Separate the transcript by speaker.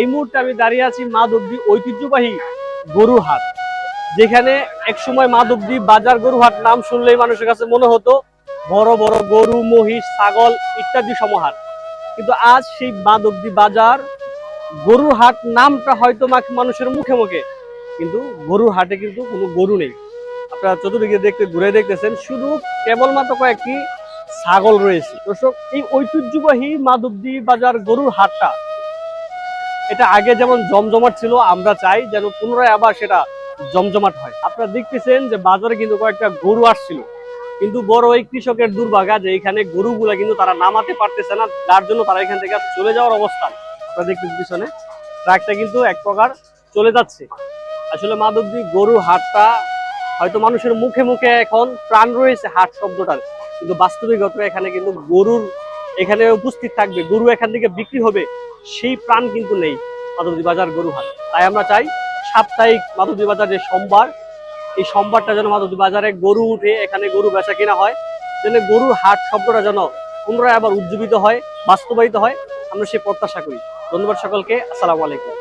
Speaker 1: এই মুহূর্তে আমি দাঁড়িয়ে আছি মাধবদী ঐতিহ্যবাহী গরুর হাট, যেখানে একসময় মাধবদী বাজার গরু হাট নাম শুনলেই মানুষের কাছে মনে হতো বড় বড় গরু, মহিষ, ছাগল ইত্যাদি সমাহার। কিন্তু আজ সেই মাধবদী বাজার গরুর হাট নামটা হয়তো মানুষের মুখে মুখে, কিন্তু গরুর হাটে কিন্তু কোনো গরু নেই। আপনারা চতুর্দিকে ঘুরে দেখতেছেন শুধু কেবলমাত্র কয়েকটি ছাগল রয়েছে। দর্শক, এই ঐতিহ্যবাহী মাধবদী বাজার গরুর হাটটা এটা আগে যেমন জমজমাট ছিল, আমরা চাই যেন পুনরায় আবার সেটা জমজমাট হয়। আপনারা দেখতেছেন যে বাজারে কিন্তু কয়েকটা গরু আসছিল, কিন্তু বড় এই কৃষকের দুর্ভাগা যে এখানে গরুগুলা কিন্তু তারা নামাতে পারতেছে না, যার জন্য তারা এখান থেকে চলে যাওয়ার অবস্থান। আপনারা দেখতেছেন পিছনে ট্রাকটা কিন্তু এক প্রকার চলে যাচ্ছে। আসলে মাধবদী গরু হাটটা হয়তো মানুষের মুখে মুখে এখন প্রাণ রয়েছে হাট শব্দটার, কিন্তু বাস্তবিকত এখানে কিন্তু গরুর এখানে উপস্থিত থাকবে, গরু এখান থেকে বিক্রি হবে, সেই প্রাণ কিন্তু নেই মাধবদী বাজার গরু হাট। তাই আমরা চাই সাপ্তাহিক মাধবদী বাজার যে সোমবার, এই সোমবারটা যেন মাধবদী বাজারে গরু উঠে এখানে গরু বেচা কিনা হয়, যেন গরুর হাট শব্দটা যেন পুনরায় আবার উজ্জীবিত হয়, বাস্তবায়িত হয়, আমরা সেই প্রত্যাশা করি। ধন্যবাদ সকলকে। আসসালামু আলাইকুম।